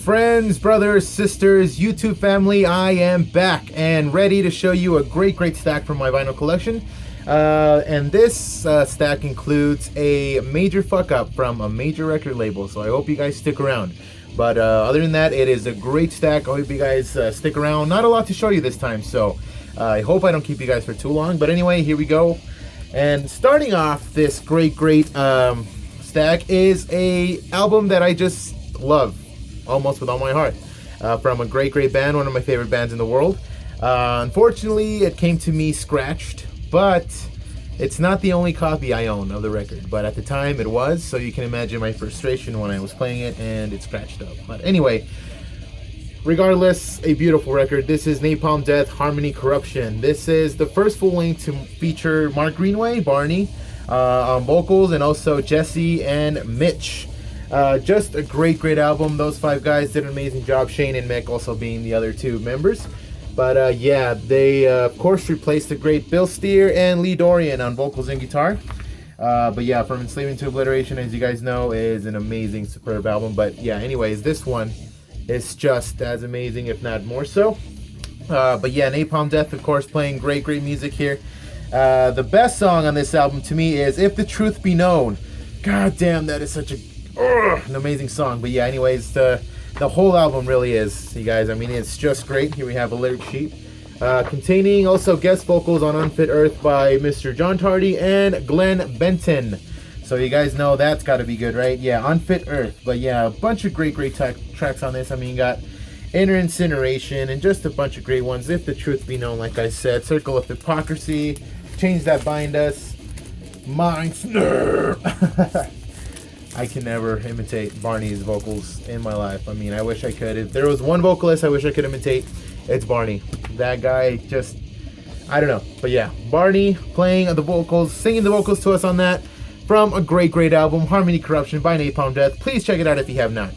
Friends, brothers, sisters, YouTube family, I am back and ready to show you a great stack from my vinyl collection. And this stack includes a major fuck up from a major record label, so I hope you guys stick around. But other than that, it is a great stack. I hope you guys stick around. Not a lot to show you this time, so I hope I don't keep you guys for too long. But anyway, here we go. And starting off this great stack is a album that I just love almost with all my heart, from a great band, one of my favorite bands in the world. Unfortunately, it came to me scratched, but it's not the only copy I own of the record, but at the time it was, so you can imagine my frustration when I was playing it and it scratched up. But anyway, regardless, a beautiful record. This is Napalm Death, Harmony Corruption. This is the first full length to feature Mark Greenway, Barney, on vocals, and also Jesse and Mitch. Just a great album. Those five guys did an amazing job. Shane and Mick also being the other two members. But yeah, they of course replaced the great Bill Steer and Lee Dorian on vocals and guitar. But yeah, From Enslavement to Obliteration, as you guys know, is an amazing, superb album. But yeah, anyways, this one is just as amazing, if not more so. But yeah, Napalm Death, of course, playing great music here. The best song on this album to me is If the Truth Be Known. God damn, that is such an amazing song. But yeah, anyways, the whole album really is, you guys. I mean, it's just great. Here we have a lyric sheet containing also guest vocals on Unfit Earth by Mr. John Tardy and Glenn Benton. So you guys know that's got to be good, right? Yeah, Unfit Earth. But yeah, a bunch of great tracks on this. I mean, you got Inner Incineration and just a bunch of great ones. If the Truth Be Known, like I said, Circle of Hypocrisy, Chains That Bind Us, Mind Snare. I can never imitate Barney's vocals in my life. I mean, I wish I could. If there was one vocalist I wish I could imitate, it's Barney. That guy just, I don't know. But yeah, Barney playing the vocals, singing the vocals to us on that from a great album, Harmony Corruption by Napalm Death. Please check it out if you have not.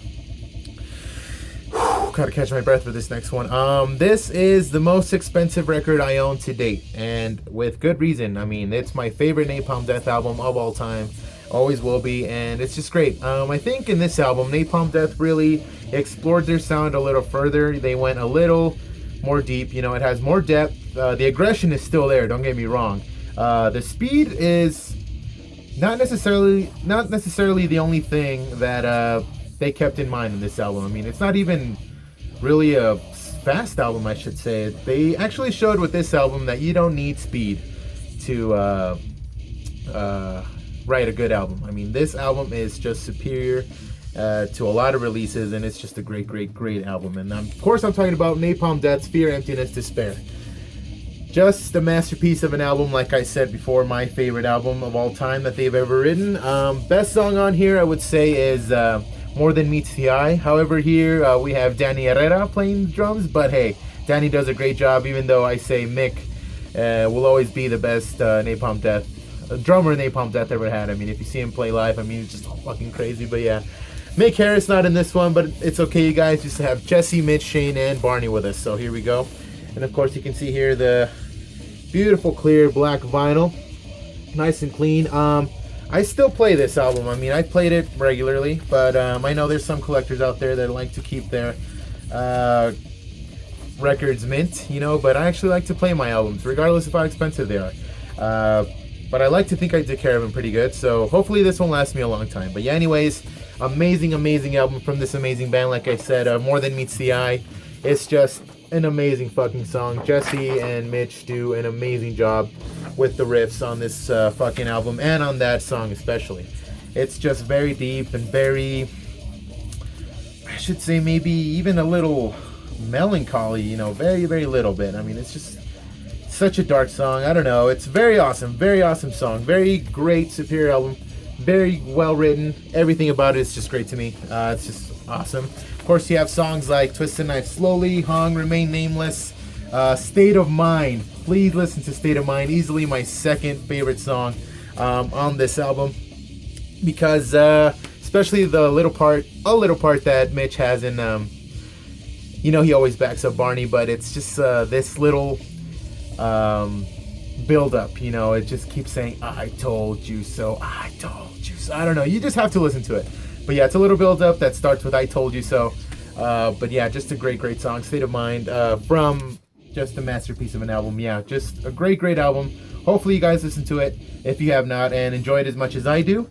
Gotta catch my breath for this next one. This is the most expensive record I own to date, and with good reason. I mean, it's my favorite Napalm Death album of all time. Always will be, and it's just great. I think in this album, Napalm Death really explored their sound a little further. They went a little more deep. You know, it has more depth. The aggression is still there, don't get me wrong. The speed is not necessarily the only thing that they kept in mind in this album. I mean, it's not even really a fast album, I should say. They actually showed with this album that you don't need speed to write a good album. I mean, this album is just superior to a lot of releases, and it's just a great album. And of course, I'm talking about Napalm Death's Fear, Emptiness, Despair. Just a masterpiece of an album, like I said before, my favorite album of all time that they've ever written. Best song on here, I would say, is More Than Meets the Eye. However, here we have Danny Herrera playing drums, but hey, Danny does a great job, even though I say Mick will always be the best Napalm Death drummer Napalm Death ever had. I mean, if you see him play live, I mean, it's just fucking crazy. But yeah, Mick Harris not in this one, but it's okay, you guys. Just have Jesse, Mitch, Shane, and Barney with us. So here we go. And of course, you can see here the beautiful clear black vinyl, nice and clean. I still play this album. I mean, I played it regularly, but I know there's some collectors out there that like to keep their records mint, you know, but I actually like to play my albums, regardless of how expensive they are. But I like to think I took care of them pretty good, so hopefully this won't last me a long time. But yeah, anyways, amazing album from this amazing band. Like I said, More Than Meets the Eye. It's just an amazing fucking song. Jesse and Mitch do an amazing job with the riffs on this fucking album, and on that song especially. It's just very deep and very, I should say, maybe even a little melancholy, you know, very little bit. I mean, it's just such a dark song. I don't know. It's very awesome song. Very great, superior album. Very well written. Everything about it is just great to me. It's just awesome. Of course, you have songs like Twist the Knife Slowly, Hung, Remain Nameless, State of Mind. Please listen to State of Mind. Easily my second favorite song on this album, because especially the little part that Mitch has in, you know, he always backs up Barney, but it's just this little build up, you know. It just keeps saying, I told you so, I told you so. I don't know, you just have to listen to it. But yeah, it's a little build up that starts with I told you so. But yeah, just a great song. State of Mind from just a masterpiece of an album. Yeah, just a great album. Hopefully you guys listen to it if you have not and enjoy it as much as I do.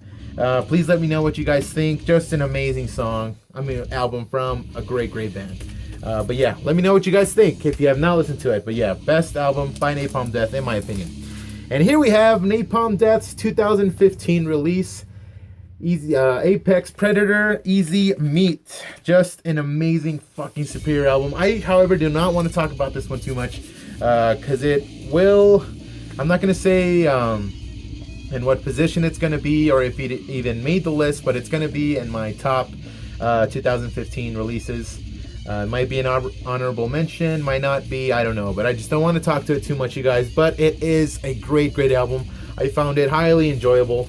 Please let me know what you guys think. Just an amazing song. I mean, album from a great band. But yeah, let me know what you guys think if you have not listened to it. But yeah, best album by Napalm Death in my opinion. And here we have Napalm Death's 2015 release, Apex Predator Easy Meat. Just an amazing fucking superior album. I, however, do not want to talk about this one too much because it will... I'm not going to say in what position it's going to be or if it even made the list, but it's going to be in my top 2015 releases. It might be an honorable mention, might not be, I don't know. But I just don't want to talk to it too much, you guys. But it is a great album. I found it highly enjoyable.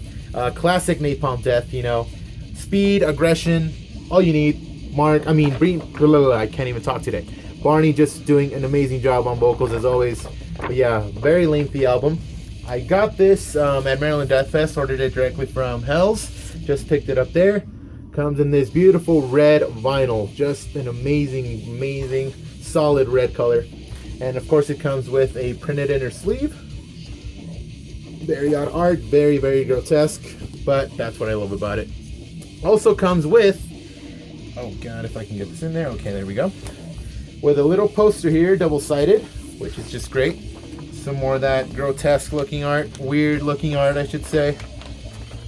Classic Napalm Death, you know. Speed, aggression, all you need. I can't even talk today. Barney just doing an amazing job on vocals as always. But yeah, very lengthy album. I got this at Maryland Death Fest, ordered it directly from Hell's. Just picked it up there. Comes in this beautiful red vinyl. Just an amazing, solid red color. And of course it comes with a printed inner sleeve. Very odd art, very grotesque, but that's what I love about it. Also comes with, oh god, if I can get this in there. Okay, there we go. With a little poster here, double-sided, which is just great. Some more of that grotesque looking art, weird looking art I should say,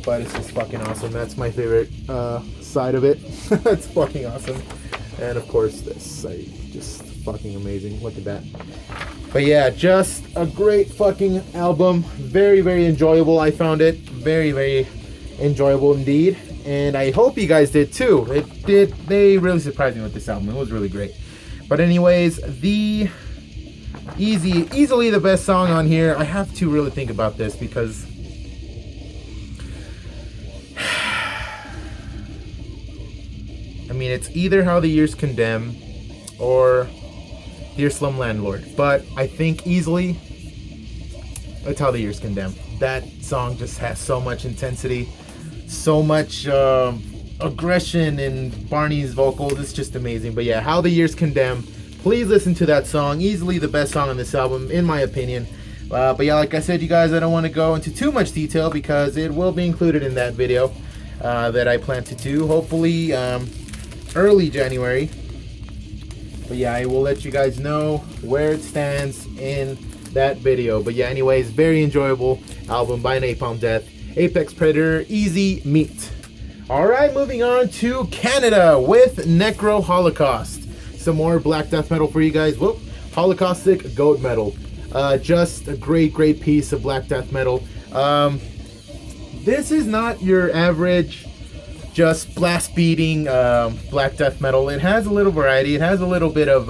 but it's just fucking awesome. That's my favorite side of it. It's fucking awesome. And of course this, just fucking amazing. Look at that. But yeah, just a great fucking album. Very enjoyable. I found it very enjoyable indeed, and I hope you guys did too. They really surprised me with this album. It was really great. But anyways, the easily the best song on here. I have to really think about this because I mean, it's either How the Years Condemn or Dear Slum Landlord, but I think easily it's How the Years Condemn. That song just has so much intensity, so much aggression in Barney's vocals. It's just amazing. But yeah, How the Years Condemn. Please listen to that song. Easily the best song on this album, in my opinion. But yeah, like I said, you guys, I don't want to go into too much detail because it will be included in that video that I plan to do, hopefully early January. But yeah, I will let you guys know where it stands in that video. But yeah, anyways, very enjoyable album by Napalm Death. Apex Predator Easy Meat. Alright, moving on to Canada with Necro Holocaust. Some more black death metal for you guys. Whoop. Holocaustic goat metal. Just a great piece of black death metal. This is not your average just blast beating black death metal. It has a little variety. It has a little bit of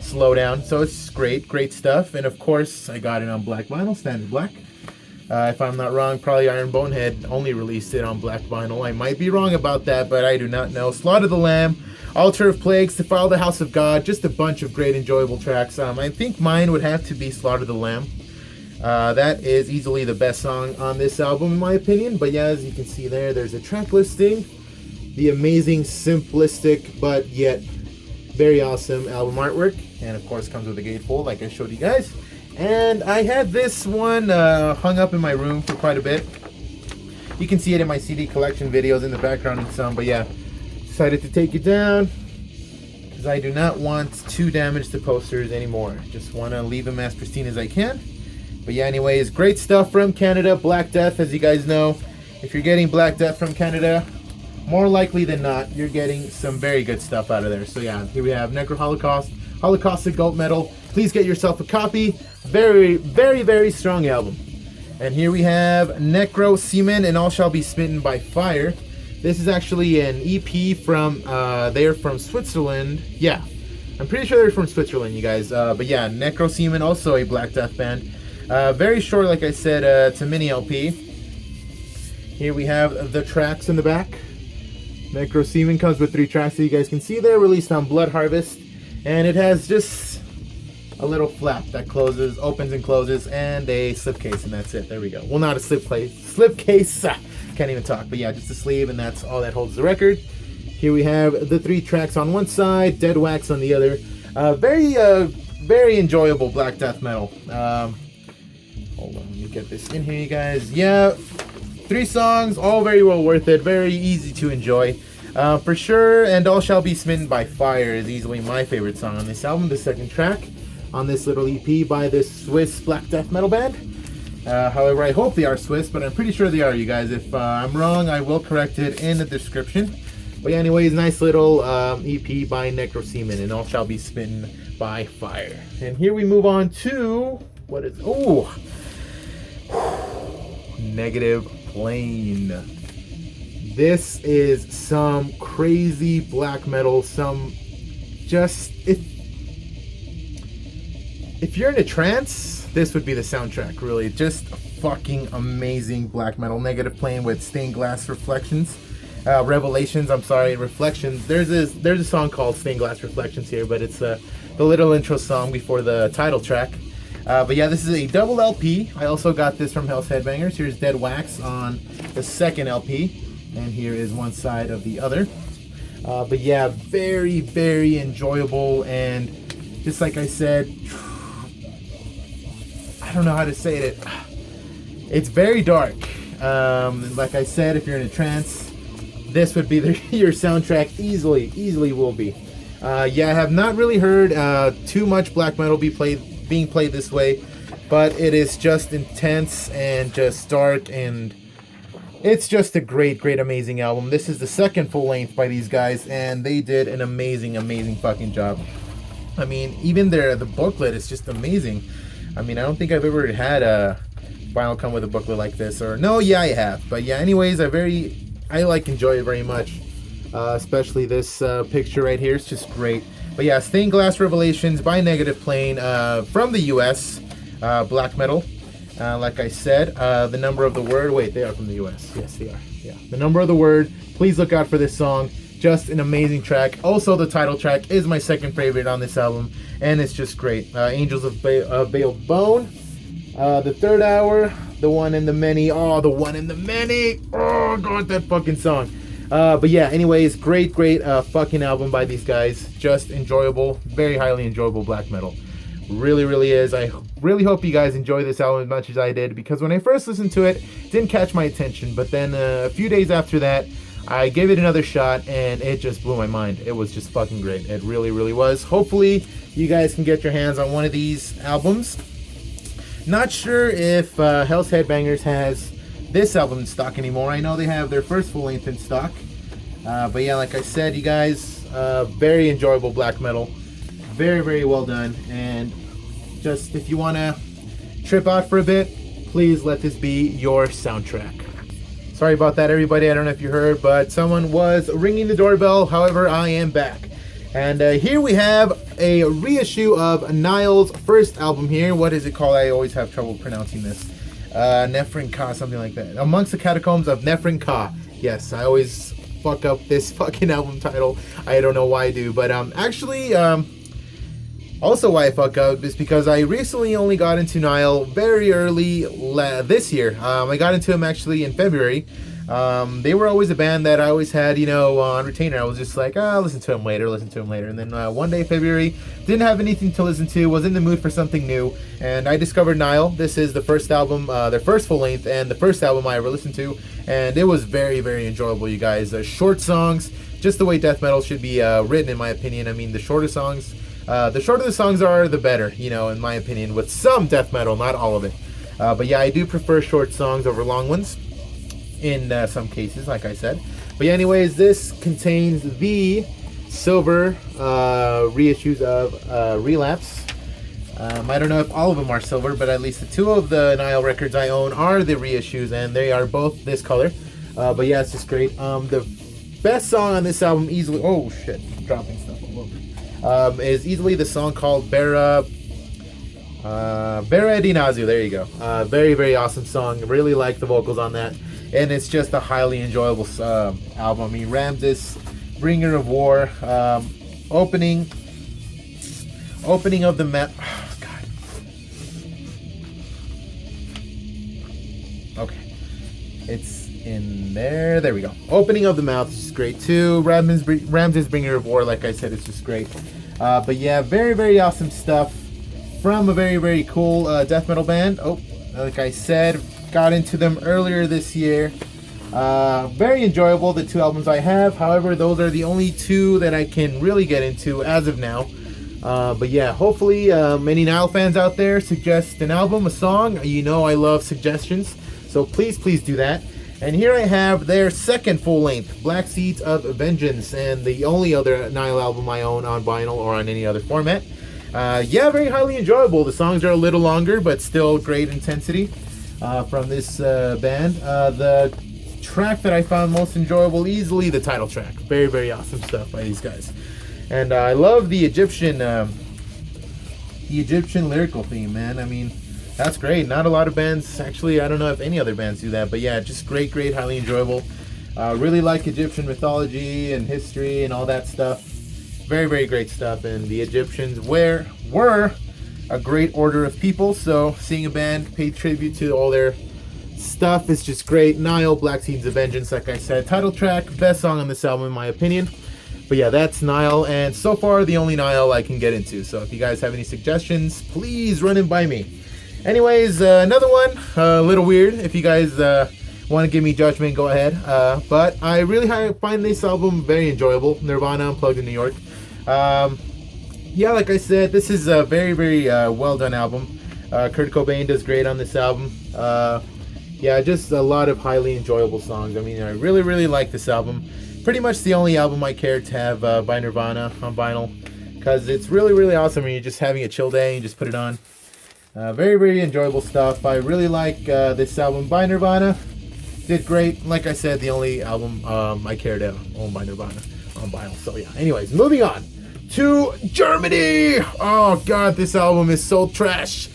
slowdown, so it's great stuff. And of course, I got it on black vinyl, standard black. If I'm not wrong, probably Iron Bonehead only released it on black vinyl. I might be wrong about that, but I do not know. Slaughter the Lamb, Altar of Plagues, Defile the House of God, just a bunch of great enjoyable tracks. I think mine would have to be Slaughter the Lamb. That is easily the best song on this album in my opinion. But yeah, as you can see there's a track listing. The amazing, simplistic, but yet very awesome album artwork. And of course comes with a gatefold like I showed you guys. And I had this one hung up in my room for quite a bit. You can see it in my CD collection videos in the background and some. But yeah, decided to take it down because I do not want to damage the posters anymore. Just want to leave them as pristine as I can. But yeah, anyways, great stuff from Canada. Black Death, as you guys know. If you're getting Black Death from Canada, more likely than not, you're getting some very good stuff out of there. So yeah, here we have Necro Holocaust, Holocaustic Goat Metal. Please get yourself a copy. Very strong album. And here we have Necro Semen and All Shall Be Smitten by Fire. This is actually an EP from, they're from Switzerland. Yeah, I'm pretty sure they're from Switzerland, you guys. But yeah, Necro Semen, also a Black Death band. Very short, like I said, it's a mini LP. Here we have the tracks in the back. Necro Semen comes with 3 tracks that you guys can see there, released on Blood Harvest. And it has just a little flap that closes, opens and closes, and a slipcase, and that's it. There we go. Well, not a slipcase. Can't even talk, but yeah, just a sleeve, and that's all that holds the record. Here we have the 3 tracks on one side, Dead Wax on the other. Very enjoyable black death metal. Hold on, let me get this in here, you guys. Yeah, 3 songs, all very well worth it. Very easy to enjoy. For sure, and All Shall Be Smitten by Fire is easily my favorite song on this album, the 2nd track on this little EP by this Swiss black death metal band. However, I hope they are Swiss, but I'm pretty sure they are, you guys. If I'm wrong, I will correct it in the description. But yeah, anyways, nice little EP by Necro Semen, and All Shall Be Smitten by Fire. And here we move on to, what is, oh, Negative Plane. This is some crazy black metal, some just, if you're in a trance, this would be the soundtrack, really. Just fucking amazing black metal. Negative Plane with Stained Glass Reflections. Revelations, I'm sorry, Reflections. There's a song called Stained Glass Reflections here, but it's the little intro song before the title track. But yeah, this is a double LP. I also got this from Hell's Headbangers. Here's Dead Wax on the 2nd LP, and here is one side of the other. But yeah, very enjoyable, and just like I said, I don't know how to say it. It's very dark. Like I said, if you're in a trance, this would be your soundtrack. Easily will be. Yeah, I have not really heard too much black metal being played this way, but it is just intense and just dark, and it's just a great amazing album. This is the 2nd full length by these guys, and they did an amazing fucking job. I mean, even the booklet is just amazing. I mean, I don't think I've ever had a vinyl come with a booklet like this, or no, yeah, I have. But yeah, anyways, I enjoy it very much, especially this picture right here. It's just great. But yeah, Stained Glass Revelations by Negative Plane, from the US, black metal. Like I said, The Number of the Word. Wait, they are from the US. Yes, they are. Yeah, The Number of the Word. Please look out for this song. Just an amazing track. Also, the title track is my 2nd favorite on this album, and it's just great. Angels of Veiled Bone. The 3rd Hour. The One in the Many. Oh, The One in the Many. Oh, God, that fucking song. But yeah, anyways, great fucking album by these guys. Just enjoyable. Very highly enjoyable black metal. Really is. I really hope you guys enjoy this album as much as I did, because when I first listened to it, it didn't catch my attention. But then a few days after that, I gave it another shot, and it just blew my mind. It was just fucking great. It really was. Hopefully, you guys can get your hands on one of these albums. Not sure if Hell's Headbangers has this album in stock anymore. I know they have their 1st full length in stock. But yeah, like I said, you guys, very enjoyable black metal. Very well done. And just, if you want to trip out for a bit, please let this be your soundtrack. Sorry about that, everybody. I don't know if you heard, but someone was ringing the doorbell. However, I am back. And here we have a reissue of Nile's 1st album here. What is it called? I always have trouble pronouncing this. Nephrin Ka, something like that. Amongst the Catacombs of Nephrin Ka. Yes, I always fuck up this fucking album title. I don't know why I do. But actually, also why I fuck up is because I recently only got into Nile very early this year. I got into them actually in February. They were always a band that I always had, on retainer. I was just like, listen to them later. And then one day, February, didn't have anything to listen to, was in the mood for something new, and I discovered Nile. This is the 1st album, their 1st full length, and the 1st album I ever listened to, and it was very enjoyable, you guys. Short songs, just the way death metal should be written, in my opinion. I mean, the shorter the songs are, the better, in my opinion, with some death metal, not all of it. But yeah, I do prefer short songs over long ones in some cases, like I said. But yeah, anyways, this contains the silver reissues of Relapse. I don't know if all of them are silver, but at least the 2 of the Nile records I own are the reissues, and they are both this color. But yeah, it's just great. The best song on this album easily, oh shit, I'm dropping stuff all over, is easily the song called Bera Dinazu. There you go. Very awesome song. Really like the vocals on that. And it's just a highly enjoyable album. I mean, Ramses, Bringer of War, opening of the map. Oh, God. Okay, it's in there. There we go. Opening of the Mouth is great too. Ramses Bringer of War, like I said, is just great. But yeah, very, very awesome stuff from a very, very cool death metal band. Oh, like I said, got into them earlier this year. Very enjoyable, the 2 albums I have. However, those are the only 2 that I can really get into as of now. But yeah, hopefully many Nile fans out there suggest an album, a song. You know I love suggestions, so please do that. And here I have their second full-length, Black Seeds of Vengeance, and the only other Nile album I own on vinyl or on any other format. Yeah, very highly enjoyable. The songs are a little longer, but still great intensity from this band. The track that I found most enjoyable, easily the title track. Very, very awesome stuff by these guys. And I love the Egyptian lyrical theme, man. I mean, that's great. Not a lot of bands, actually, I don't know if any other bands do that, but yeah, just great, highly enjoyable. Really like Egyptian mythology and history and all that stuff. Very, very great stuff. And the Egyptians were a great order of people, so seeing a band pay tribute to all their stuff is just great. Nile, Black Seeds of Vengeance, like I said, title track, best song on this album in my opinion. But yeah, that's Nile, and so far the only Nile I can get into. So if you guys have any suggestions, please run it by me. Anyways, another one, a little weird. If you guys want to give me judgment, go ahead. But I really find this album very enjoyable. Nirvana Unplugged in New York. Yeah, like I said, this is a very, very well done album. Kurt Cobain does great on this album. Yeah, just a lot of highly enjoyable songs. I mean, I really, really like this album. Pretty much the only album I care to have by Nirvana on vinyl, because it's really, really awesome when you're just having a chill day and you just put it on. Very, very enjoyable stuff. I really like this album by Nirvana. Did great. Like I said, the only album I care to own by Nirvana on vinyl. So yeah, anyways, moving on to Germany. Oh god, this album is so trash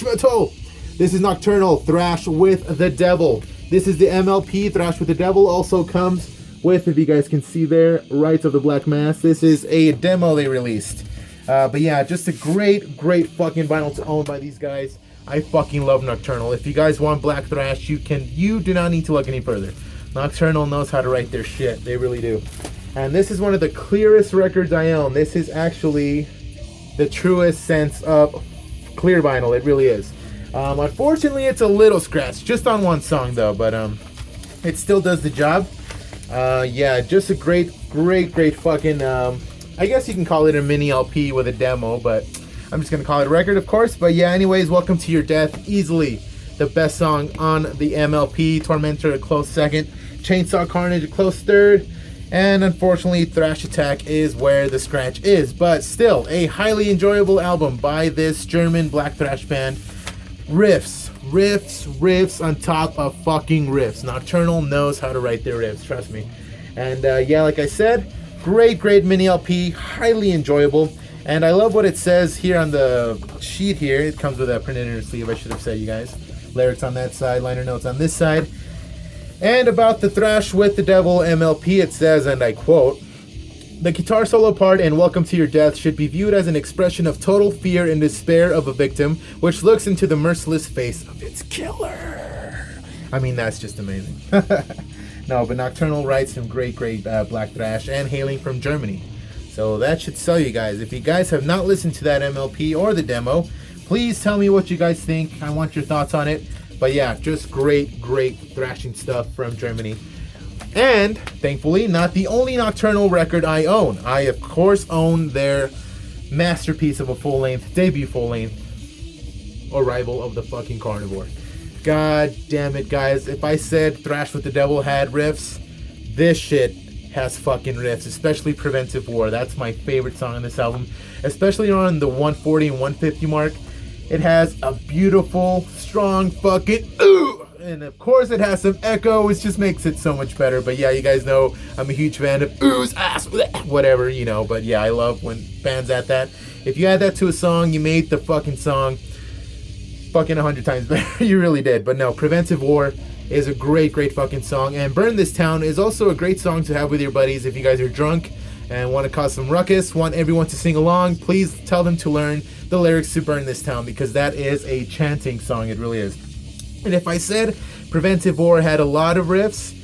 metal. This is Nocturnal, Thrash with the Devil. This is the MLP, Thrash with the Devil. Also comes with, if you guys can see there, Rites of the Black Mass. This is a demo they released. But yeah, just a great fucking vinyl to own by these guys. I fucking love Nocturnal. If you guys want black thrash, you do not need to look any further. Nocturnal knows how to write their shit. They really do. And this is one of the clearest records I own. This is actually the truest sense of clear vinyl. It really is. Unfortunately, it's a little scratched, just on one song though, but it still does the job. Yeah, just a great fucking, I guess you can call it a mini LP with a demo, but I'm just gonna call it a record, of course. But yeah, anyways, Welcome to Your Death, easily the best song on the MLP. Tormentor a close second, Chainsaw Carnage a close third, and unfortunately Thrash Attack is where the scratch is. But still, a highly enjoyable album by this German black thrash band. Riffs on top of fucking riffs. Nocturnal knows how to write their riffs, trust me. And yeah, like I said, great mini LP, highly enjoyable. And I love what it says here on the sheet here. It comes with a printed inner sleeve, I should have said, you guys. Lyrics on that side, liner notes on this side. And about the Thrash with the Devil MLP, it says, and I quote, "The guitar solo part in Welcome to Your Death should be viewed as an expression of total fear and despair of a victim, which looks into the merciless face of its killer." I mean, that's just amazing. No, but Nocturnal writes some great black thrash, and hailing from Germany. So that should sell you guys. If you guys have not listened to that MLP or the demo, please tell me what you guys think. I want your thoughts on it. But yeah, just great thrashing stuff from Germany. And thankfully, not the only Nocturnal record I own. I, of course, own their masterpiece of a full-length, debut full-length, Arrival of the fucking Carnivore. God damn it, guys. If I said Thrash with the Devil had riffs, this shit has fucking riffs, especially Preventive War. That's my favorite song on this album, especially on the 140 and 150 mark. It has a beautiful, strong fucking ooh, and of course it has some echo, which just makes it so much better. But yeah, you guys know I'm a huge fan of oohs, ass, whatever, you know. But yeah, I love when bands add that. If you add that to a song, you made the fucking song fucking 100 times better. You really did. But no, Preventive War is a great fucking song, and Burn This Town is also a great song to have with your buddies if you guys are drunk and want to cause some ruckus, want everyone to sing along. Please tell them to learn the lyrics to Burn This Town, because that is a chanting song. It really is. And if I said Preventive War had a lot of riffs,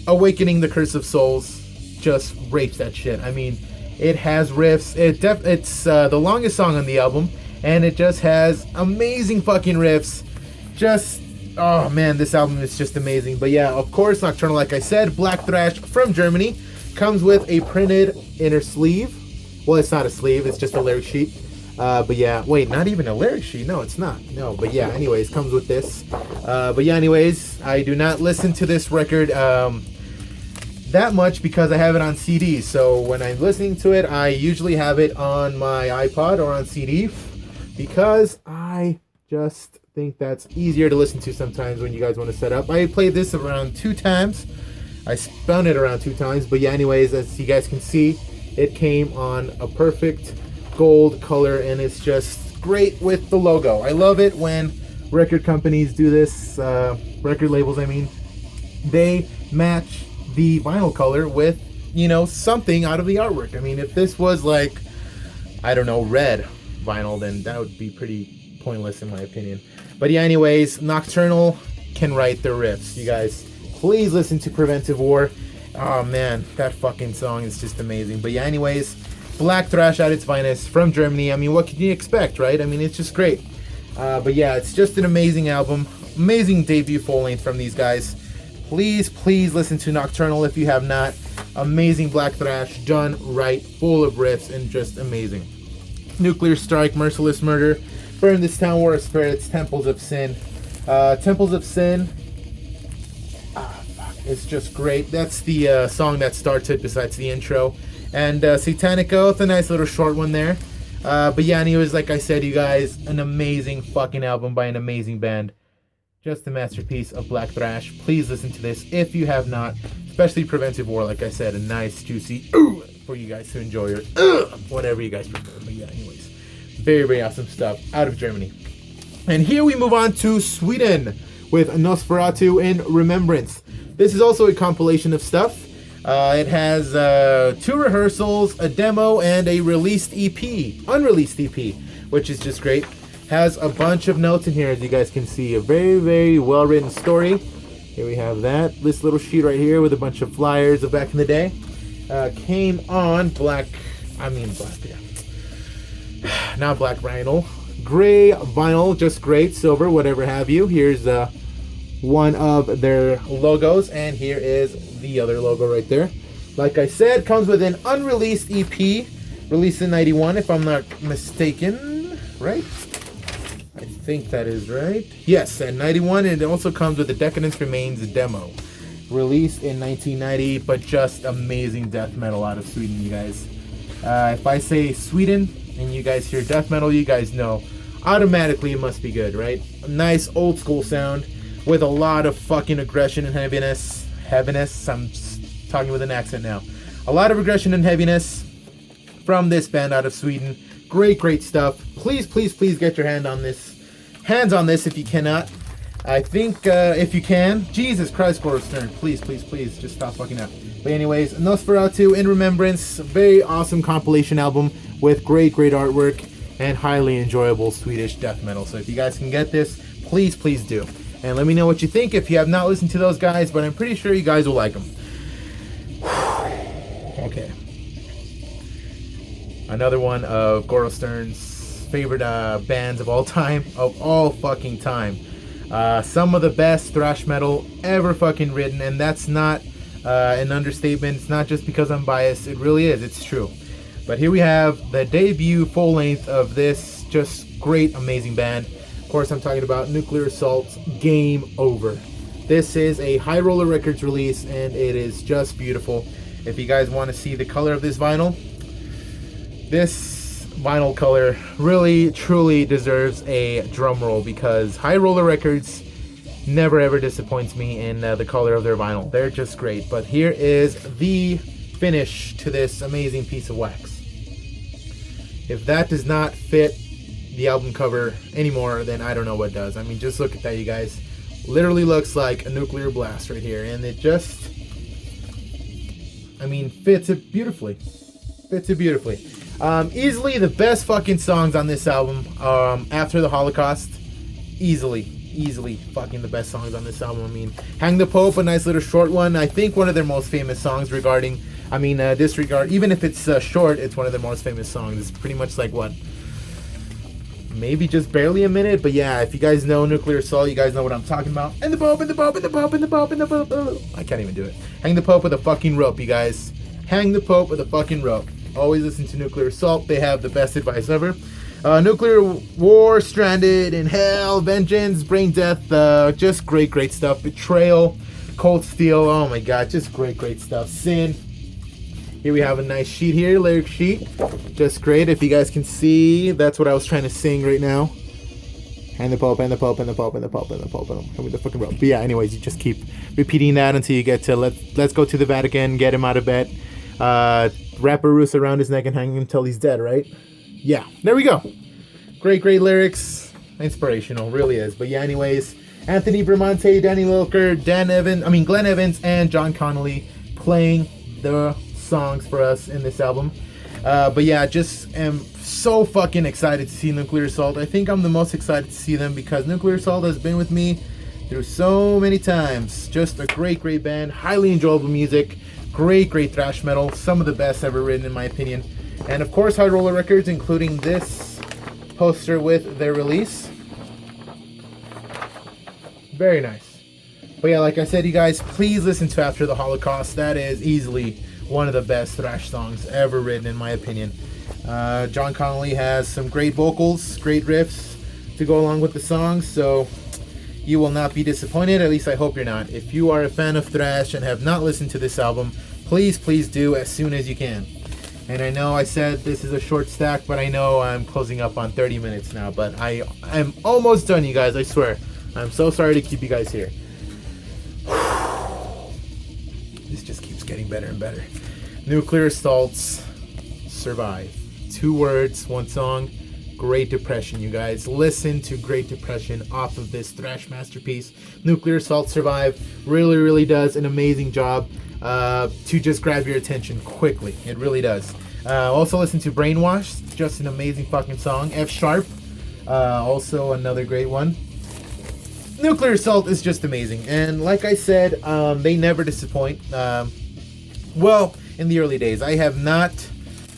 Awakening the Curse of Souls just rapes that shit. I mean, it has riffs. It's the longest song on the album, and it just has amazing fucking riffs. Just, oh man, this album is just amazing. But yeah, of course, Nocturnal, like I said, black thrash from Germany, comes with a printed inner sleeve. Well, it's not a sleeve, it's just a lyric sheet. But yeah, wait, not even a lyric sheet. No, it's not. No, but yeah, anyways, comes with this. But yeah, anyways, I do not listen to this record that much because I have it on CD. So when I'm listening to it, I usually have it on my iPod or on CD because I just think that's easier to listen to sometimes when you guys want to set up. I played this around 2 times. I spun it around 2 times. But yeah, anyways, as you guys can see, it came on a perfect gold color, and it's just great with the logo. I love it when record companies do this, record labels, I mean. They match the vinyl color with, you know, something out of the artwork. I mean, if this was like, I don't know, red vinyl, then that would be pretty pointless in my opinion. But yeah, anyways, Nocturnal can write their riffs. You guys, please listen to Preventive War. Oh man, that fucking song is just amazing. But yeah, anyways, black thrash at its finest from Germany. I mean, what can you expect, right? I mean, it's just great. But yeah, it's just an amazing album. Amazing debut full length from these guys. Please, please listen to Nocturnal if you have not. Amazing black thrash, done right, full of riffs, and just amazing. Nuclear Strike, Merciless Murder, Burn This Town, War of Spirits, Temples of Sin. Temples of Sin, it's just great. That's the song that starts it besides the intro. And Satanic Oath, a nice little short one there. But yeah, anyways, like I said, you guys, an amazing fucking album by an amazing band. Just a masterpiece of black thrash. Please listen to this if you have not, especially Preventive War. Like I said, a nice juicy for you guys to enjoy, or whatever you guys prefer. But yeah, anyways, very, very awesome stuff out of Germany. And here we move on to Sweden with Nosferatu in Remembrance. This is also a compilation of stuff. It has 2 rehearsals, a demo, and a released EP, unreleased EP, which is just great. Has a bunch of notes in here, as you guys can see. A very, very well-written story. Here we have that. This little sheet right here with a bunch of flyers of back in the day. Came on black, yeah. Not black vinyl. Gray vinyl, just great. Silver, whatever have you. Here's one of their logos, and here is the other logo right there. Like I said, comes with an unreleased EP, released in '91, if I'm not mistaken, right? I think that is right. Yes, and '91, and it also comes with a Decadence Remains demo, released in 1990, but just amazing death metal out of Sweden, you guys. If I say Sweden and you guys hear death metal, you guys know automatically it must be good, right? A nice old school sound with a lot of fucking aggression and heaviness. I'm talking with an accent now. A lot of aggression and heaviness from this band out of Sweden. Great, great stuff. Please, please, please get your hands on this if you cannot. I think if you can, Jesus Christ, Goro Stern, please, please, please, just stop fucking up. But anyways, Nosferatu in Remembrance, very awesome compilation album with great, great artwork and highly enjoyable Swedish death metal. So if you guys can get this, please, please do. And let me know what you think if you have not listened to those guys, but I'm pretty sure you guys will like them. Okay. Another one of Goro Stern's favorite bands of all time, of all fucking time. Some of the best thrash metal ever fucking written, and that's not an understatement. It's not just because I'm biased. It really is. It's true. But here we have the debut full length of this just great, amazing band. Of course, I'm talking about Nuclear Assault's Game Over. This is a High Roller Records release, and it is just beautiful. If you guys want to see the color of this vinyl color really, truly deserves a drum roll, because High Roller Records never ever disappoints me in the color of their vinyl. They're just great. But here is the finish to this amazing piece of wax. If that does not fit the album cover anymore, then I don't know what does. I mean, just look at that, you guys. Literally looks like a nuclear blast right here, and it just, I mean, fits it beautifully. Fits it beautifully. Easily the best fucking songs on this album, After the Holocaust. Easily easily fucking the best songs on this album. I mean, Hang the Pope, a nice little short one. I think one of their most famous songs regarding, disregard, even if it's short, it's one of their most famous songs. It's pretty much like what? Maybe just barely a minute, but yeah, if you guys know Nuclear Assault, you guys know what I'm talking about. And the Pope, and the Pope, and the Pope, and the Pope, and the Pope. I can't even do it. Hang the Pope with a fucking rope, you guys. Hang the Pope with a fucking rope. Always listen to Nuclear Assault. They have the best advice ever. Nuclear War, Stranded in Hell, Vengeance, Brain Death, just great stuff. Betrayal, Cold Steel, oh my god, just great stuff. Sin. Here we have a nice sheet here, lyric sheet. Just great. If you guys can see, that's what I was trying to sing right now. And the Pope, and the Pope, and the Pope, and the Pope, and the Pope, and the fucking rope. But yeah, anyways, you just keep repeating that until you get to let's go to the Vatican, get him out of bed. Wrap a noose around his neck and hang him until he's dead, right? Yeah, there we go. Great lyrics. Inspirational, really is. But yeah, anyways, Anthony Bramante, Danny Lilker, Glenn Evans, and John Connolly playing the songs for us in this album. But yeah, just am so fucking excited to see Nuclear Assault. I think I'm the most excited to see them because Nuclear Assault has been with me through so many times. Just a great band, highly enjoyable music, great thrash metal, some of the best ever written in my opinion. And of course, High Roller Records, including this poster with their release. Very nice. But yeah, like I said, you guys, please listen to After the Holocaust. That is easily one of the best thrash songs ever written, in my opinion. John Connolly has some great vocals, great riffs to go along with the songs, so you will not be disappointed. At least I hope you're not. If you are a fan of thrash and have not listened to this album, please do as soon as you can. And I know I said this is a short stack, but I know I'm closing up on 30 minutes now. But I'm almost done, you guys, I swear. I'm so sorry to keep you guys here. This just keeps getting better and better. Nuclear Assault's Survive. 2 words, 1 song. Great Depression, you guys. Listen to Great Depression off of this thrash masterpiece. Nuclear Assault Survive really does an amazing job to just grab your attention quickly. It really does. Also listen to Brainwashed, just an amazing fucking song. F Sharp, also another great one. Nuclear Assault is just amazing, and like I said, they never disappoint. Well, in the early days, I have not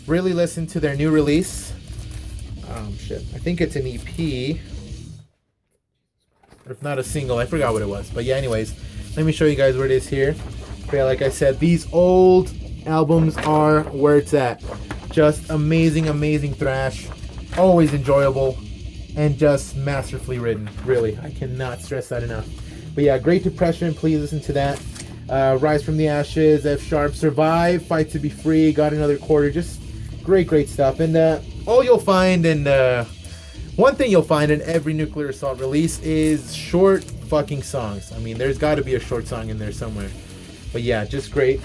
really listened to their new release. I think it's an EP, or if not a single, I forgot what it was. But yeah, anyways, let me show you guys where it is here. But yeah, like I said, these old albums are where it's at. Just amazing thrash, always enjoyable, and just masterfully written. Really, I cannot stress that enough. But yeah, Great Depression, please listen to that. Rise from the Ashes, F Sharp, Survive, Fight to be Free, Got Another Quarter, just great stuff. And all you'll find, and one thing you'll find in every Nuclear Assault release is short fucking songs. I mean, there's got to be a short song in there somewhere. But yeah, just great.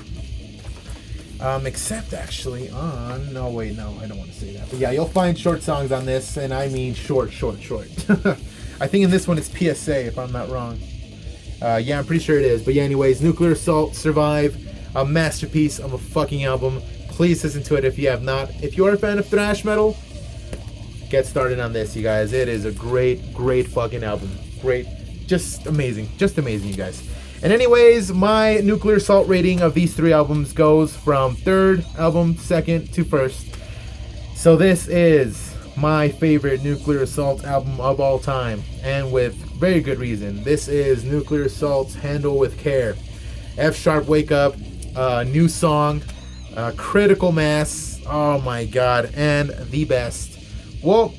Except actually on... No, wait, no, I don't want to say that. But yeah, you'll find short songs on this, and I mean short. I think in this one it's PSA, if I'm not wrong. Yeah, I'm pretty sure it is. But yeah, anyways, Nuclear Assault, Survive, a masterpiece of a fucking album. Please listen to it if you have not. If you are a fan of thrash metal, get started on this, you guys. It is a great fucking album. Great. Just amazing, you guys. And anyways, my Nuclear Assault rating of these 3 albums goes from 3rd album, 2nd to 1st. So this is my favorite Nuclear Assault album of all time, and with very good reason. This is Nuclear Assault's Handle with Care. F Sharp, Wake Up, new song, Critical Mass, oh my god, and the best. Well,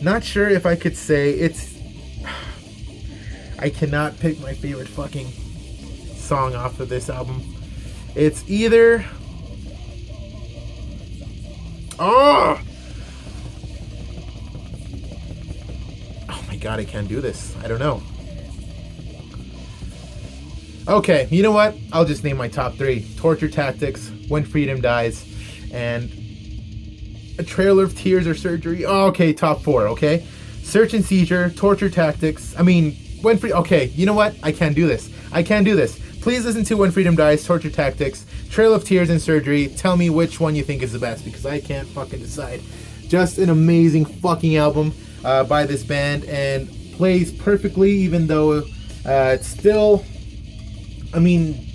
not sure if I could say it's... I cannot pick my favorite fucking song off of this album. It's either... Oh my god, I can't do this. I don't know. Okay, you know what? I'll just name my top 3. Torture Tactics, When Freedom Dies, and A Trail of Tears or Surgery. Oh, okay, top 4, okay? Search and Seizure, Torture Tactics. Okay, you know what? I can't do this. Please listen to When Freedom Dies, Torture Tactics, Trail of Tears, and Surgery. Tell me which one you think is the best, because I can't fucking decide. Just an amazing fucking album. by this band and plays perfectly, even though it's still, I mean,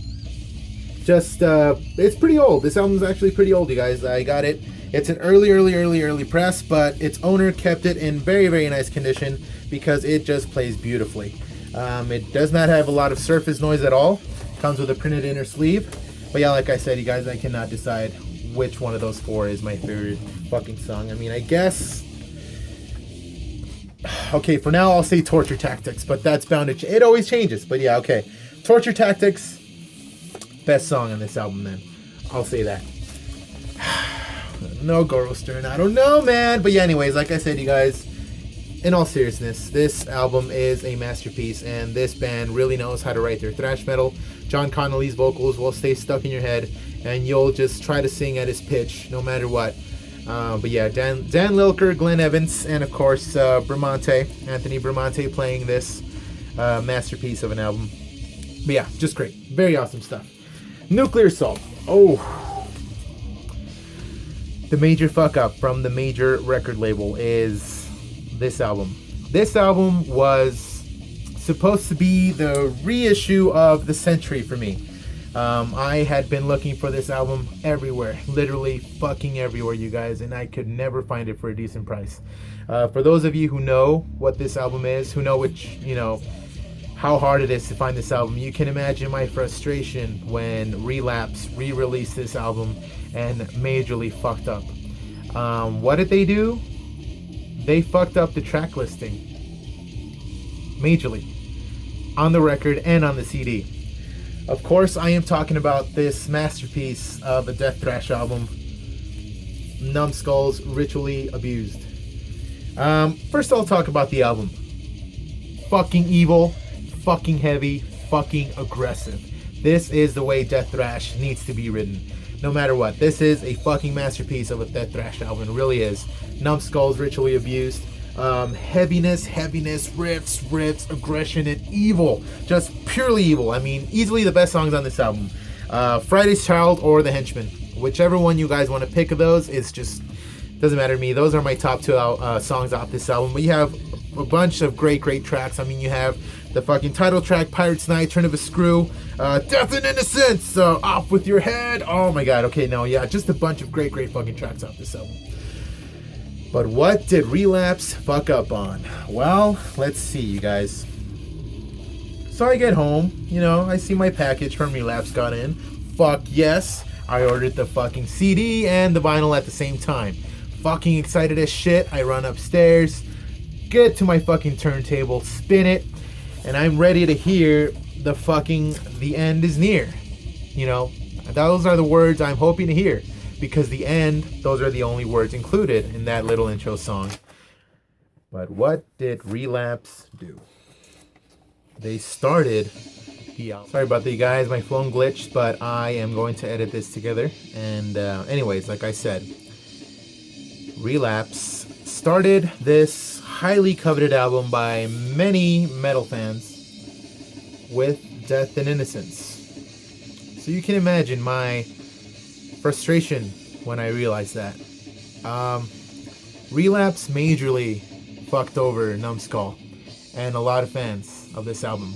just it's pretty old. This album is actually pretty old, you guys. I got it. It's an early press, but its owner kept it in very, very nice condition because it just plays beautifully. It does not have a lot of surface noise at all. Comes with a printed inner sleeve. But yeah, like I said, you guys, I cannot decide which one of those four is my favorite fucking song. I mean, I guess... Okay, for now I'll say Torture Tactics, but that's bound to... It always changes, but yeah, okay. Torture Tactics, best song on this album then. I'll say that. No Goro Stern, I don't know, man. But yeah, anyways, like I said, you guys, in all seriousness, this album is a masterpiece, and this band really knows how to write their thrash metal. John Connolly's vocals will stay stuck in your head, and you'll just try to sing at his pitch, no matter what. But yeah, Dan Lilker, Glenn Evans, and of course, Anthony Bramante playing this masterpiece of an album. But yeah, just great. Very awesome stuff. Nuclear Assault. Oh. The major fuck up from the major record label is this album. This album was supposed to be the reissue of the century for me. I had been looking for this album everywhere, literally fucking everywhere, you guys, and I could never find it for a decent price. For those of you who know what this album is, who know how hard it is to find this album, you can imagine my frustration when Relapse re-released this album and majorly fucked up. What did they do? They fucked up the track listing majorly on the record and on the CD. Of course, I am talking about this masterpiece of a death thrash album, Numskull's Ritually Abused. First I'll talk about the album. Fucking evil, fucking heavy, fucking aggressive. This is the way death thrash needs to be written. No matter what, this is a fucking masterpiece of a death thrash album. It really is. Numskull's Ritually Abused. Heaviness, riffs, aggression, and evil. Just purely evil. I mean, easily the best songs on this album. Friday's Child or The Henchman. Whichever one you guys want to pick of those, it's just, doesn't matter to me. Those are my top two songs off this album. But you have a bunch of great tracks. I mean, you have the fucking title track, Pirate's Night, Turn of a Screw, Death and Innocence, Off With Your Head. Oh my god, okay, no, yeah, just a bunch of great fucking tracks off this album. But what did Relapse fuck up on? Well, let's see, you guys. So I get home, I see my package from Relapse got in. Fuck yes, I ordered the fucking CD and the vinyl at the same time. Fucking excited as shit. I run upstairs, get to my fucking turntable, spin it, and I'm ready to hear the end is near. Those are the words I'm hoping to hear. Because the end, those are the only words included in that little intro song. But what did Relapse do? They started the album. Sorry about that, you guys. My phone glitched, but I am going to edit this together. And anyways, like I said, Relapse started this highly coveted album by many metal fans with Death and Innocence. So you can imagine my frustration when I realized that. Relapse majorly fucked over Numskull and a lot of fans of this album.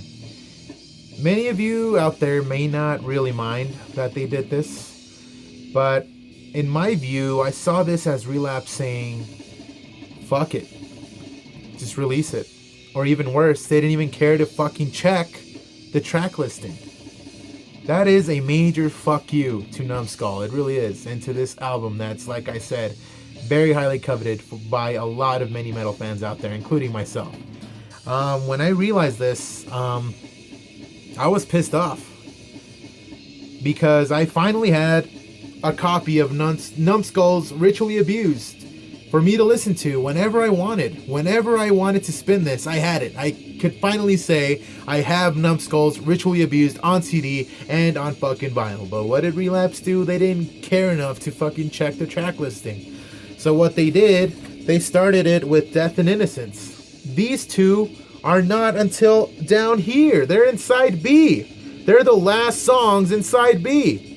Many of you out there may not really mind that they did this, but in my view, I saw this as Relapse saying, fuck it, just release it. Or even worse, they didn't even care to fucking check the track listing. That is a major fuck you to Numskull. It really is. And to this album that's, like I said, very highly coveted by a lot of many metal fans out there, including myself. When I realized this, I was pissed off. Because I finally had a copy of Numskull's Ritually Abused for me to listen to whenever I wanted. Whenever I wanted to spin this, I had it. I could finally say I have Numskull's Ritually Abused on CD and on fucking vinyl. But what did Relapse do? They didn't care enough to fucking check the track listing. So what they did, they started it with Death and Innocence. These two are not until down here. They're in side B. They're the last songs in side B.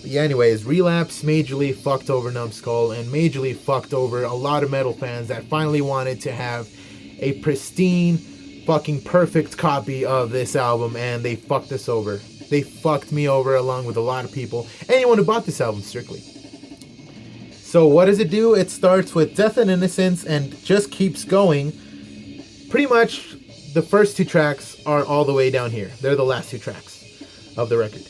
Yeah, anyways, Relapse majorly fucked over Numskull and majorly fucked over a lot of metal fans that finally wanted to have a pristine, fucking perfect copy of this album, and they fucked us over. They fucked me over along with a lot of people. Anyone who bought this album, strictly. So what does it do? It starts with Death and Innocence and just keeps going. Pretty much the first two tracks are all the way down here. They're the last two tracks of the record.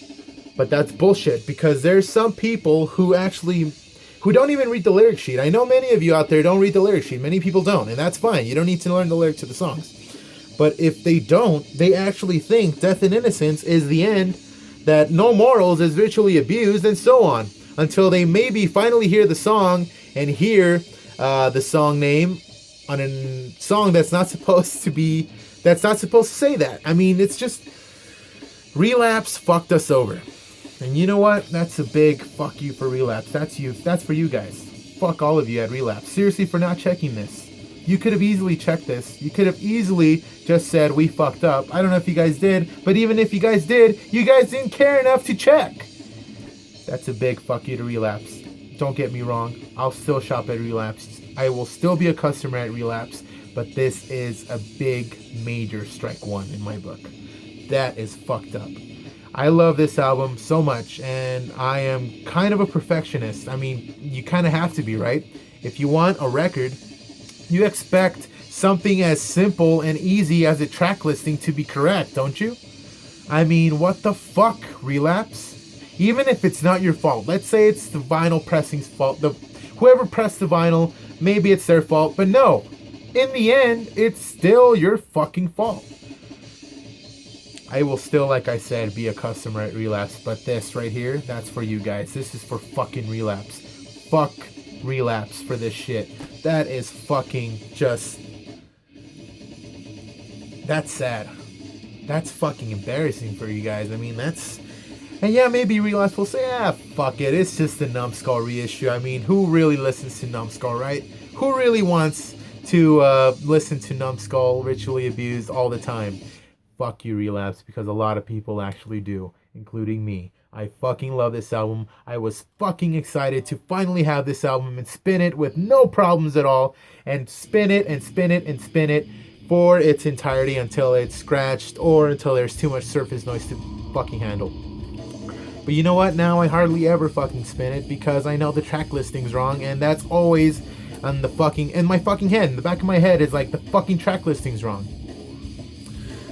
But that's bullshit, because there's some people who don't even read the lyric sheet. I know many of you out there don't read the lyric sheet. Many people don't, and that's fine. You don't need to learn the lyrics to the songs. But if they don't, they actually think Death and Innocence is the end, that No Morals is virtually abused, and so on. Until they maybe finally hear the song and hear the song name on a song that's not supposed to say that. I mean, it's just, Relapse fucked us over. And you know what? That's a big fuck you for Relapse. That's for you guys. Fuck all of you at Relapse. Seriously, for not checking this. You could have easily checked this. You could have easily just said, we fucked up. I don't know if you guys did, but even if you guys did, you guys didn't care enough to check. That's a big fuck you to Relapse. Don't get me wrong. I'll still shop at Relapse. I will still be a customer at Relapse, but this is a big, major strike one in my book. That is fucked up. I love this album so much, and I am kind of a perfectionist. I mean, you kind of have to be, right? If you want a record, you expect something as simple and easy as a track listing to be correct, don't you? I mean, what the fuck, Relapse? Even if it's not your fault. Let's say it's the vinyl pressing's fault. Whoever pressed the vinyl, maybe it's their fault, but no. In the end, it's still your fucking fault. I will still, like I said, be a customer at Relapse, but this right here, that's for you guys. This is for fucking Relapse. Fuck Relapse for this shit. That is fucking just... That's sad. That's fucking embarrassing for you guys. I mean, that's... And yeah, maybe Relapse will say, fuck it, it's just a Numskull reissue. I mean, who really listens to Numskull, right? Who really wants to listen to Numskull ritually abused all the time? Fuck you, Relapse, because a lot of people actually do, including me. I fucking love this album. I was fucking excited to finally have this album and spin it with no problems at all, and spin it and spin it and spin it for its entirety until it's scratched or until there's too much surface noise to fucking handle. But you know what? Now I hardly ever fucking spin it because I know the track listing's wrong, and that's always on the fucking, in my fucking head. In the back of my head is like, the fucking track listing's wrong.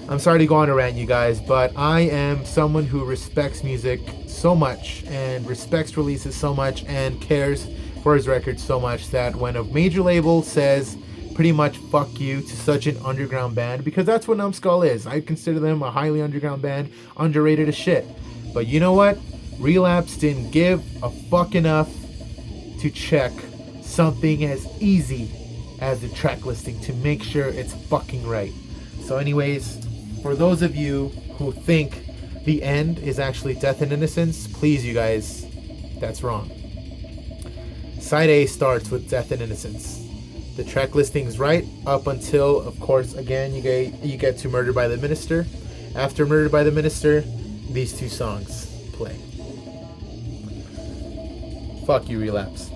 I'm sorry to go on a rant, you guys, but I am someone who respects music so much and respects releases so much and cares for his records so much that when a major label says pretty much fuck you to such an underground band, because that's what Numskull is. I consider them a highly underground band, underrated as shit. But you know what? Relapse didn't give a fuck enough to check something as easy as the track listing to make sure it's fucking right. So anyways, for those of you who think the end is actually Death and Innocence, please, you guys, that's wrong. Side A starts with Death and Innocence. The track listing's right up until, of course, again, you get to Murdered by the Minister. After Murdered by the Minister, these two songs play. Fuck you, Relapse.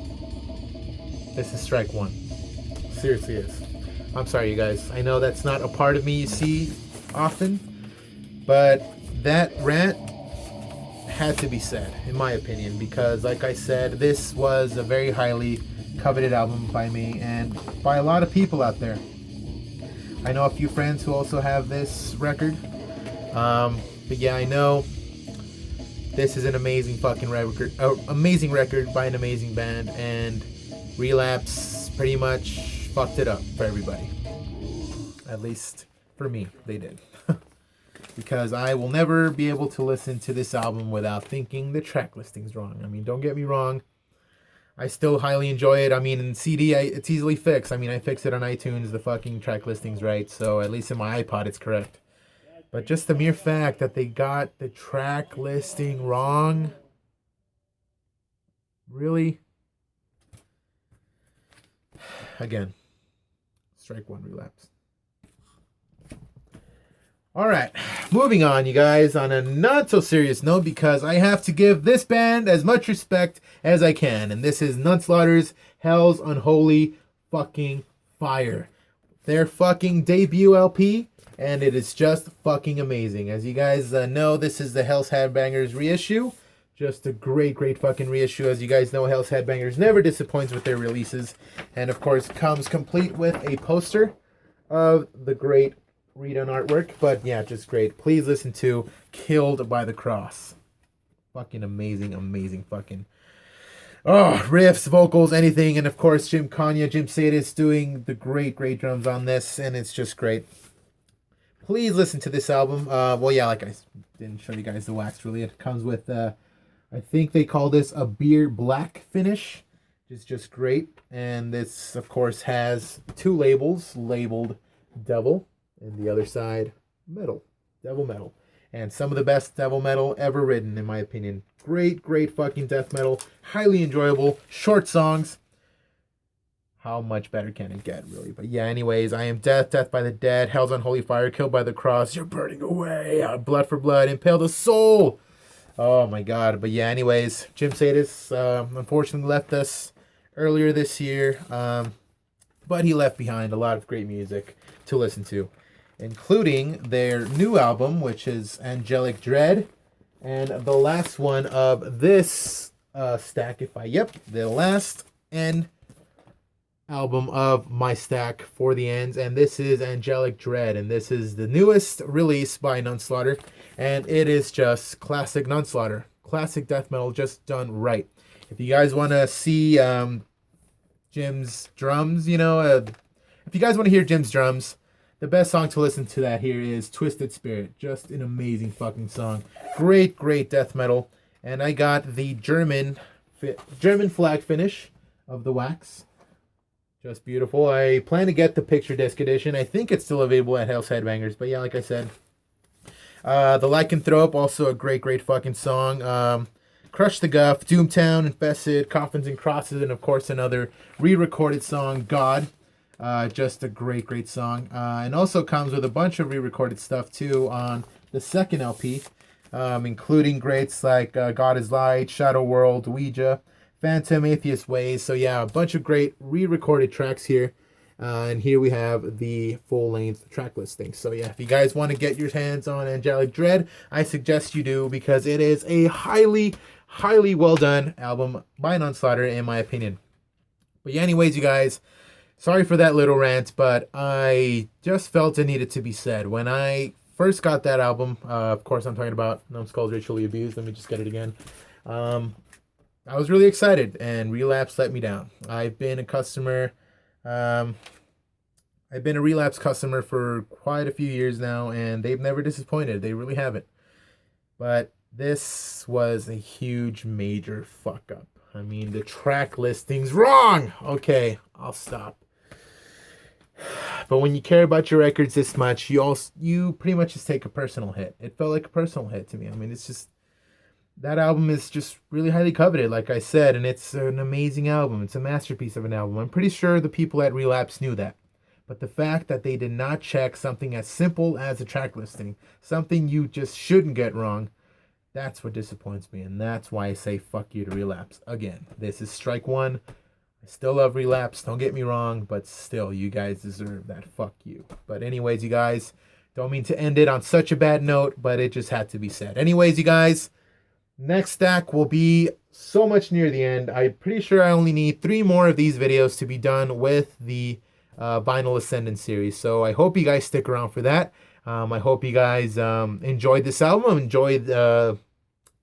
This is strike one. Seriously is. I'm sorry, you guys. I know that's not a part of me you see often, but that rant had to be said, in my opinion, because like I said, this was a very highly coveted album by me and by a lot of people out there. I know a few friends who also have this record, but yeah, I know this is an amazing fucking record, amazing record by an amazing band, and Relapse pretty much fucked it up for everybody. At least for me, they did. Because I will never be able to listen to this album without thinking the track listing's wrong. I mean, don't get me wrong. I still highly enjoy it. I mean, in CD, it's easily fixed. I mean, I fixed it on iTunes. The fucking track listing's right. So at least in my iPod, it's correct. But just the mere fact that they got the track listing wrong. Really? Again, strike one, Relapse. All right, moving on, you guys, on a not so serious note, because I have to give this band as much respect as I can, and this is Nunslaughter's Hell's Unholy Fucking Fire. Their fucking debut LP, and it is just fucking amazing. As you guys know, this is the Hell's Headbangers reissue. Just a great, great fucking reissue. As you guys know, Hell's Headbangers never disappoints with their releases, and of course comes complete with a poster of the great redone artwork. But yeah, just great. Please listen to Killed by the Cross. Fucking amazing, amazing fucking riffs, vocals, anything. And of course Jim Sadis doing the great, great drums on this, and it's just great. Please listen to this album. Well, yeah, like I didn't show you guys the wax really. It comes with I think they call this a beer black finish, which is just great. And this of course has two labels labeled Devil, and the other side Metal, Devil Metal. And some of the best Devil Metal ever written, in my opinion. Great, great fucking death metal. Highly enjoyable. Short songs. How much better can it get, really? But yeah, anyways, I Am Death, Death by the Dead, Hell's Unholy Fire, Killed by the Cross, You're Burning Away, Blood for Blood, Impale the Soul. Oh my god. But yeah, anyways, Jim Sadis unfortunately left us earlier this year. But he left behind a lot of great music to listen to, including their new album, which is Angelic Dread, and the last one of this stack, the last end album of my stack for the ends, and this is Angelic Dread, and this is the newest release by Nunslaughter, and it is just classic Nunslaughter, classic death metal, just done right. If you guys want to see Jim's drums, if you guys want to hear Jim's drums, the best song to listen to that here is Twisted Spirit. Just an amazing fucking song. Great, great death metal. And I got the German flag finish of the wax. Just beautiful. I plan to get the picture disc edition. I think it's still available at Hell's Headbangers. But yeah, like I said. The Lycanthrope, also a great, great fucking song. Crush the Guff, Doomtown, Infested, Coffins and Crosses, and of course another re-recorded song, God. Just a great, great song. And also comes with a bunch of re-recorded stuff too on the second LP, including greats like God is Light, Shadow World, Ouija, Phantom, Atheist Ways. So yeah, a bunch of great re-recorded tracks here. And here we have the full-length track listing. So yeah, if you guys want to get your hands on Angelic Dread, I suggest you do, because it is a highly, highly well-done album by Nunslaughter, in my opinion. But yeah, anyways, you guys, sorry for that little rant, but I just felt it needed to be said. When I first got that album, of course I'm talking about Numskull's Ritually Abused, let me just get it again. I was really excited, and Relapse let me down. I've been a Relapse customer for quite a few years now, and they've never disappointed. They really haven't. But this was a huge, major fuck up. I mean, the track listing's wrong. Okay, I'll stop. But when you care about your records this much, you pretty much just take a personal hit. It felt like a personal hit to me. I mean, it's just, that album is just really highly coveted, like I said, and it's an amazing album. It's a masterpiece of an album. I'm pretty sure the people at Relapse knew that. But the fact that they did not check something as simple as a track listing, something you just shouldn't get wrong, that's what disappoints me. And that's why I say fuck you to Relapse. Again, this is strike one. I still love Relapse, don't get me wrong, but still, you guys deserve that fuck you. But anyways, you guys, don't mean to end it on such a bad note, but it just had to be said. Anyways, you guys, next stack will be so much near the end. I'm pretty sure I only need 3 more of these videos to be done with the Vinyl Ascendance series. So I hope you guys stick around for that. I hope you guys enjoyed this album, enjoyed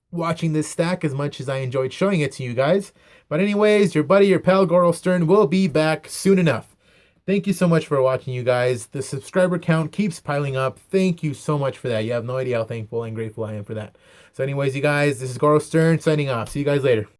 watching this stack as much as I enjoyed showing it to you guys. But anyways, your buddy, your pal, Goro Stern will be back soon enough. Thank you so much for watching, you guys. The subscriber count keeps piling up. Thank you so much for that. You have no idea how thankful and grateful I am for that. So anyways, you guys, this is Goro Stern signing off. See you guys later.